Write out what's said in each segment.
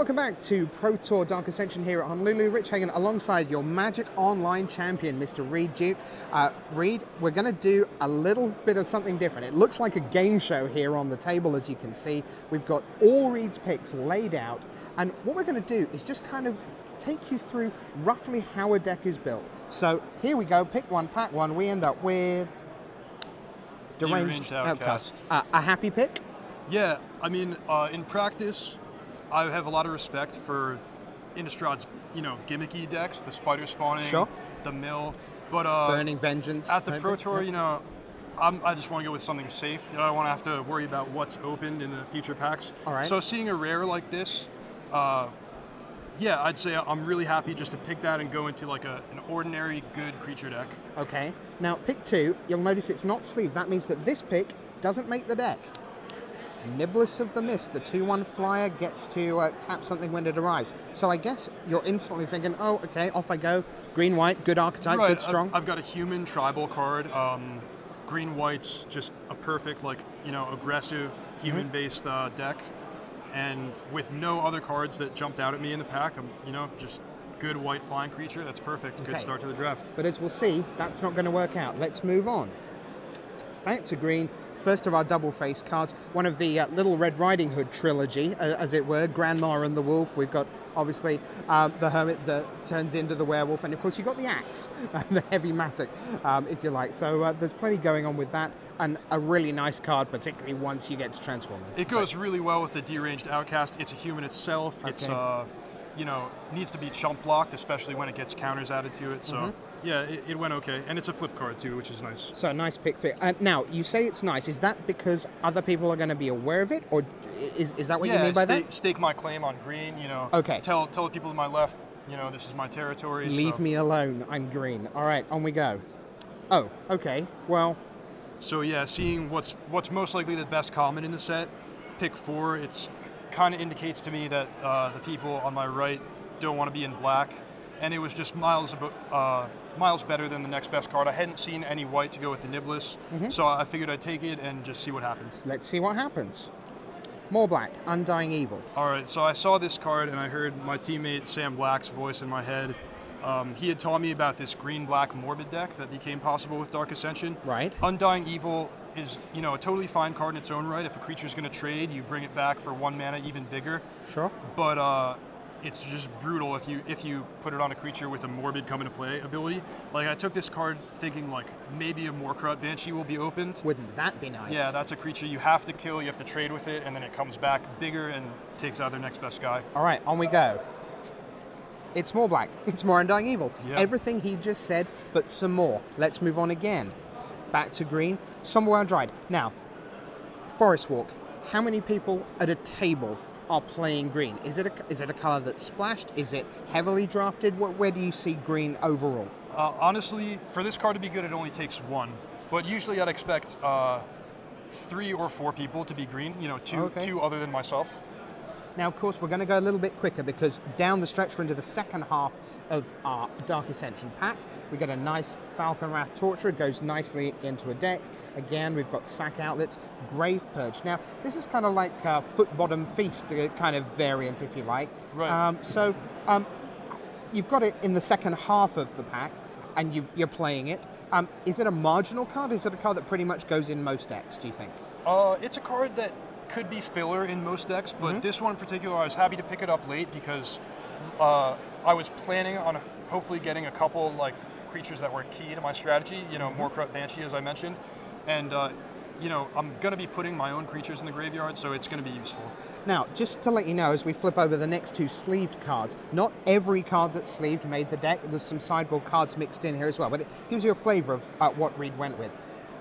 Welcome back to Pro Tour Dark Ascension here at Honolulu. Rich Hagan alongside your Magic Online Champion, Mr. Reid Duke. Reid, we're going to do a little bit of something different. It looks like a game show here on the table, as you can see. We've got all Reid's picks laid out, and what we're going to do is just kind of take you through roughly how a deck is built. So here we go, pick one, pack one. We end up with Deranged Outcast. A happy pick? Yeah, I mean, in practice, I have a lot of respect for Innistrad's, gimmicky decks, the spider spawning, sure, the mill, but Burning Vengeance. At the Pro Tour, I just want to go with something safe. I don't want to have to worry about what's opened in the future packs. All right. So seeing a rare like this, yeah, I'd say I'm really happy just to pick that and go into like an ordinary good creature deck. Okay. Now pick two. You'll notice it's not sleeved. That means that this pick doesn't make the deck. Niblis of the Mist, the 2/1 flyer, gets to tap something when it arrives. So I guess you're instantly thinking, oh, okay, off I go. Green-white, good archetype, right. good strong. I've got a human tribal card. Green-white's just a perfect, aggressive, human-based deck. And with no other cards that jumped out at me in the pack, I'm, just good white flying creature. That's perfect. Okay. Good start to the draft. But as we'll see, that's not going to work out. Let's move on. Back to green. First of our double face cards, one of the Little Red Riding Hood trilogy, as it were, Grandma and the Wolf. We've got, obviously, the Hermit that turns into the werewolf, and of course you've got the Axe, the Heavy Matic, if you like. So there's plenty going on with that, and a really nice card, particularly once you get to transform it. It goes really well with the Deranged Outcast. It's a human itself. Okay. It's, needs to be chump blocked, especially when it gets counters added to it. So. Yeah, it went okay, and it's a flip card too, which is nice. So a nice pick for it. Now, you say it's nice. Is that because other people are going to be aware of it, or is that what you mean by that? Stake my claim on green, Okay. Tell the people to my left, this is my territory. Leave me alone, I'm green. All right, on we go. Oh, okay, well. So yeah, seeing what's most likely the best common in the set, pick 4, it's kind of indicates to me that the people on my right don't want to be in black. And it was just miles better than the next best card. I hadn't seen any white to go with the Niblis, so I figured I'd take it and just see what happens. Let's see what happens. More black, Undying Evil. All right, so I saw this card and I heard my teammate Sam Black's voice in my head. He had taught me about this green-black Morbid deck that became possible with Dark Ascension. Right. Undying Evil is, a totally fine card in its own right. If a creature's going to trade, you bring it back for 1 mana, even bigger. Sure. But it's just brutal if you put it on a creature with a Morbid come into play ability. Like, I took this card thinking, maybe a Morkrut Banshee will be opened. Wouldn't that be nice? Yeah, that's a creature you have to kill, you have to trade with it, and then it comes back bigger and takes out their next best guy. All right, on we go. It's more black. It's more Undying Evil. Yep. Everything he just said, but some more. Let's move on again. Back to green. Somewhere Dried. Now, Forest Walk. How many people at a table are playing green? Is it a color that's splashed? Is it heavily drafted? Where do you see green overall? Honestly, for this card to be good, it only takes 1. But usually I'd expect 3 or 4 people to be green, two other than myself. Now, of course, we're going to go a little bit quicker because down the stretch we're into the second half of our Dark Ascension pack. We get a nice Falcon Wrath Torturer, goes nicely into a deck. Again, we've got Sack Outlets, Grave Purge. Now, this is kind of like Foot Bottom Feast kind of variant, if you like. Right. You've got it in the second half of the pack, and you're playing it. Is it a marginal card? Is it a card that pretty much goes in most decks, do you think? It's a card that could be filler in most decks, but this one in particular, I was happy to pick it up late because I was planning on hopefully getting a couple creatures that were key to my strategy, Morkrut Banshee, as I mentioned. And, I'm going to be putting my own creatures in the graveyard, so it's going to be useful. Now, just to let you know, as we flip over the next 2 sleeved cards, not every card that's sleeved made the deck. There's some sideboard cards mixed in here as well, but it gives you a flavor of what Reid went with.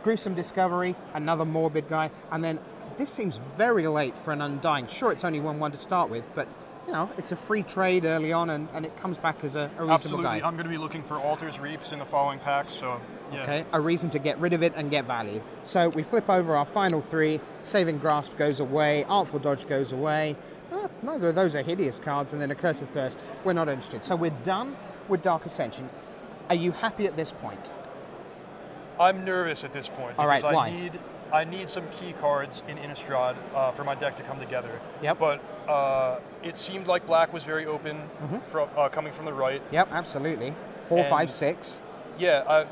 Gruesome Discovery, another Morbid guy, and then this seems very late for an Undying. Sure, it's only 1/1 to start with, but it's a free trade early on, and it comes back as a reasonable Absolutely. guy. I'm going to be looking for Altars Reaps in the following packs, so yeah. Okay, a reason to get rid of it and get value. So we flip over our final 3. Saving Grasp goes away, Artful Dodge goes away. Neither of those are hideous cards, and then a Curse of Thirst. We're not interested. So we're done with Dark Ascension. Are you happy at this point? I'm nervous at this point because All right, why? I I need some key cards in Innistrad for my deck to come together. Yep. But it seemed like black was very open from coming from the right. Yep, absolutely. 4, 5, 6. Yeah,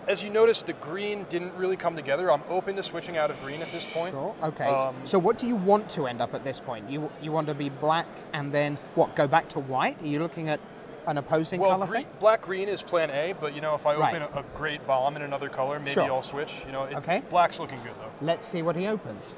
as you noticed, the green didn't really come together. I'm open to switching out of green at this point. Sure. Okay. So what do you want to end up at this point? You want to be black and then what? Go back to white? Are you looking at an opposing color? Well, black-green is plan A, but you know, if I open a great bomb in another color, maybe I'll switch. You know, black's looking good though. Let's see what he opens.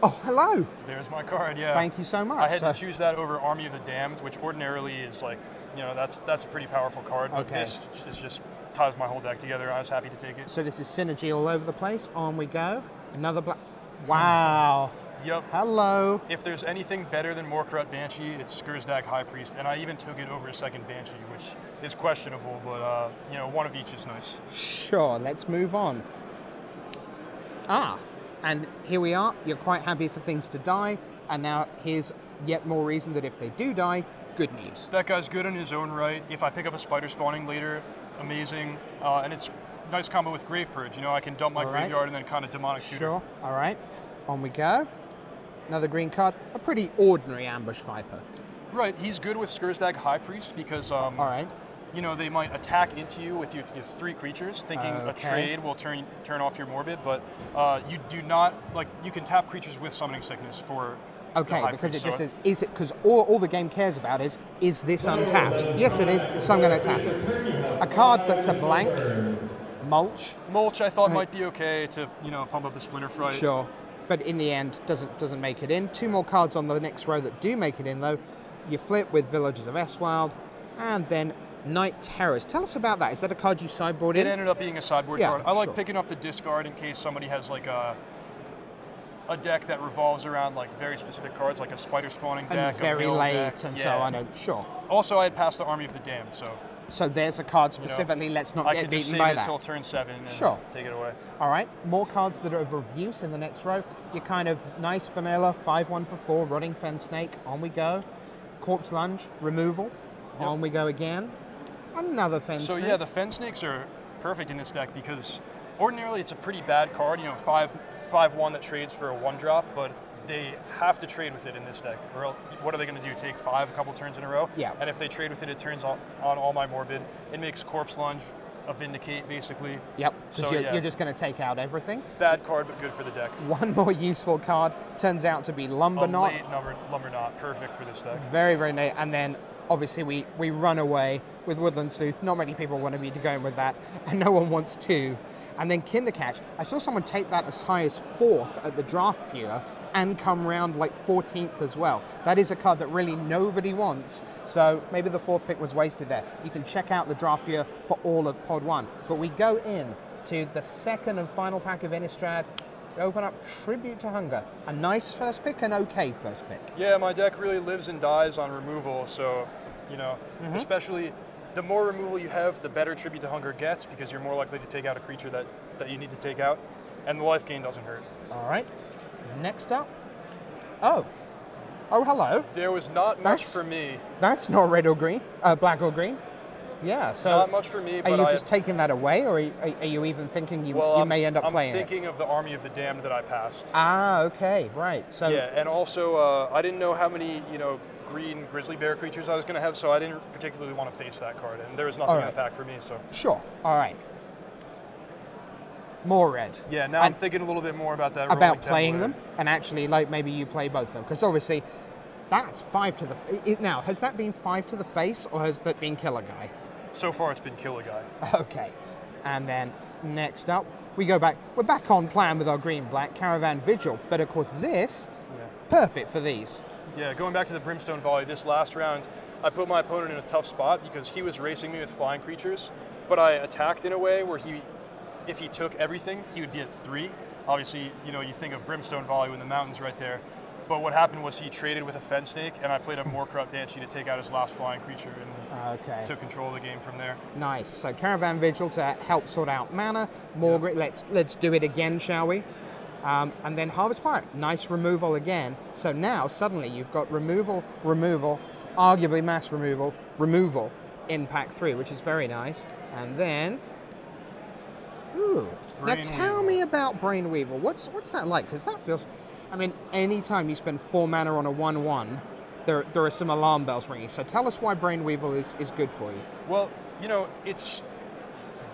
Oh, hello. There's my card. Yeah. Thank you so much. I had to choose that over Army of the Damned, which ordinarily is like, you know, that's a pretty powerful card. But this is just ties my whole deck together. I was happy to take it. So this is synergy all over the place. On we go. Another black. Wow. Yep. Hello. If there's anything better than Morkrut Banshee, it's Skurzdag High Priest, and I even took it over a second Banshee, which is questionable, but you know, one of each is nice. Sure, let's move on. And here we are. You're quite happy for things to die, and now here's yet more reason that if they do die, good news. That guy's good in his own right. If I pick up a Spider Spawning later, amazing, and it's nice combo with Grave Purge. You know, I can dump my graveyard and then kind of Demonic Tutor. Sure, all right. On we go. Another green card, a pretty ordinary Ambush Viper. Right, he's good with Skurzdag High Priest because, you know, they might attack into you with your 3 creatures, thinking a trade will turn off your Morbid, but you do not, like, you can tap creatures with Summoning Sickness for because it just says, is it, because all the game cares about is this untapped? Yes, it is, so I'm going to tap it. A card that's a blank, Mulch. Mulch I thought might be okay to, you know, pump up the Splinter Fright. Sure. But in the end, doesn't make it in. 2 more cards on the next row that do make it in, though. You flip with Villagers of Eswild, and then Night Terrors. Tell us about that. Is that a card you sideboard in? It ended up being a sideboard card. I like picking up the discard in case somebody has like a deck that revolves around like very specific cards, like a Spider Spawning deck, and very late, deck. and so on. Sure. Also, I had passed the Army of the Damned, so. So there's a card specifically. You know, let's not get beaten by that. I can just save it until turn 7 and take it away. All right, more cards that are of use in the next row. You're kind of nice vanilla, 5/1 for 4, Rotting Fen Snake. On we go. Corpse Lunge, removal. Yep. On we go again. Another Fen Snake. So yeah, the Fen Snakes are perfect in this deck because ordinarily it's a pretty bad card. You know, 5/1 that trades for a 1-drop, but they have to trade with it in this deck, or else, what are they going to do? Take 5 a couple turns in a row? Yeah. And if they trade with it, it turns on all my Morbid. It makes Corpse Lunge a Vindicate, basically. Yep. So you're just going to take out everything. Bad card, but good for the deck. One more useful card turns out to be Lumber Knot. A late Lumber Knot, perfect for this deck. Very, very late. And then obviously we run away with Woodland Sleuth. Not many people want to be going with that, and no one wants to. And then Kindercatch. I saw someone take that as high as 4th at the draft viewer, and come round like 14th as well. That is a card that really nobody wants, so maybe the 4th pick was wasted there. You can check out the draft viewer for all of Pod 1. But we go in to the second and final pack of Innistrad. We open up Tribute to Hunger. A nice first pick, an okay first pick. Yeah, my deck really lives and dies on removal, so, you know, especially the more removal you have, the better Tribute to Hunger gets, because you're more likely to take out a creature that you need to take out, and the life gain doesn't hurt. All right. Next up. Oh, hello. There was not much for me. That's not red or green, black or green. Yeah, so not much for me. But are you just taking that away, or are you even thinking you may end up playing it? I'm thinking of the Army of the Damned that I passed. Ah, okay, right. So yeah, and also I didn't know how many green grizzly bear creatures I was going to have, so I didn't particularly want to face that card, and there was nothing in the pack for me. So sure, all right. More red. Yeah, now I'm thinking a little bit more about that. About playing them, and actually, like, maybe you play both of them, because obviously, that's 5 to the... Now, has that been 5 to the face, or has that been Killer Guy? So far, it's been Killer Guy. Okay. And then, next up, we're back on plan with our green-black Caravan Vigil, but of course this, perfect for these. Yeah, going back to the Brimstone Volley, this last round, I put my opponent in a tough spot, because he was racing me with flying creatures, but I attacked in a way where if he took everything, he would be at 3. Obviously, you think of Brimstone Volley with the mountains right there. But what happened was he traded with a Fen Snake, and I played a Morkrut Banshee to take out his last flying creature and took control of the game from there. Nice. So Caravan Vigil to help sort out mana. Let's do it again, shall we? And then Harvest Pirate. Nice removal again. So now suddenly you've got removal, arguably mass removal in pack 3, which is very nice. And then Ooh. Now tell Brainweaver. me about Brainweaver. What's that like? Because that feels, I mean, anytime you spend 4 mana on a 1/1, there are some alarm bells ringing. So tell us why Brainweaver is good for you. Well, you know, it's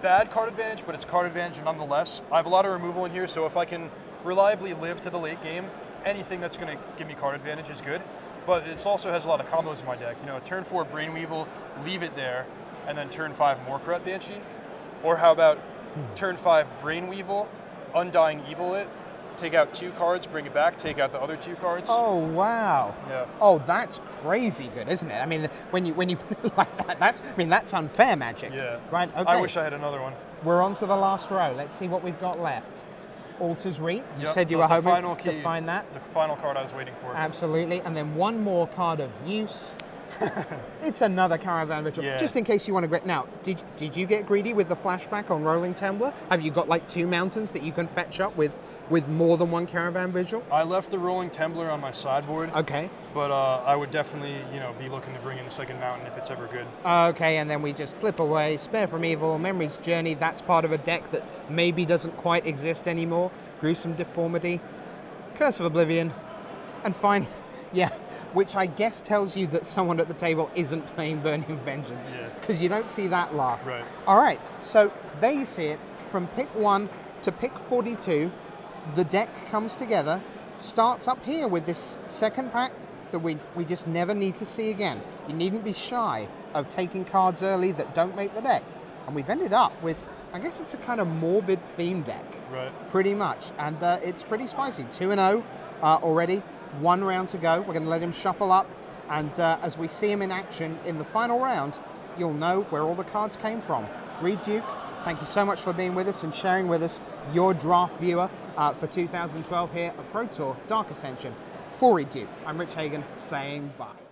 bad card advantage, but it's card advantage nonetheless. I have a lot of removal in here, so if I can reliably live to the late game, anything that's going to give me card advantage is good. But it also has a lot of combos in my deck. You know, turn 4 Brainweaver, leave it there, and then turn 5 Morkaret Banshee. Or how about turn 5 Brainweaver, Undying Evil it, take out 2 cards, bring it back, take out the other 2 cards. Oh wow! Yeah. Oh, that's crazy good, isn't it? I mean, when you put it like that, that's unfair magic. Yeah. Right. Okay. I wish I had another one. We're on to the last row. Let's see what we've got left. Altar's Reap. You Yep, said you the were hoping final to key, find that. The final card I was waiting for. Absolutely. And then one more card of use. It's another Caravan Vigil. Yeah. Just in case you want to get. Now, did you get greedy with the flashback on Rolling Temblor? Have you got like 2 mountains that you can fetch up with more than 1 Caravan Vigil? I left the Rolling Temblor on my sideboard. Okay. But I would definitely, you know, be looking to bring in the second mountain if it's ever good. Okay, and then we just flip away. Spare from Evil, Memory's Journey. That's part of a deck that maybe doesn't quite exist anymore. Gruesome Deformity, Curse of Oblivion, and finally, yeah, which I guess tells you that someone at the table isn't playing Burning Vengeance, because you don't see that last. Right. All right, so there you see it. From pick 1 to pick 42, the deck comes together, starts up here with this second pack that we just never need to see again. You needn't be shy of taking cards early that don't make the deck. And we've ended up with, I guess it's a kind of morbid theme deck. Right. Pretty much. And it's pretty spicy. 2-0 already. 1 round to go. We're going to let him shuffle up. And as we see him in action in the final round, you'll know where all the cards came from. Reid Duke, thank you so much for being with us and sharing with us your draft viewer for 2012 here at Pro Tour Dark Ascension. For Reid Duke, I'm Rich Hagan saying bye.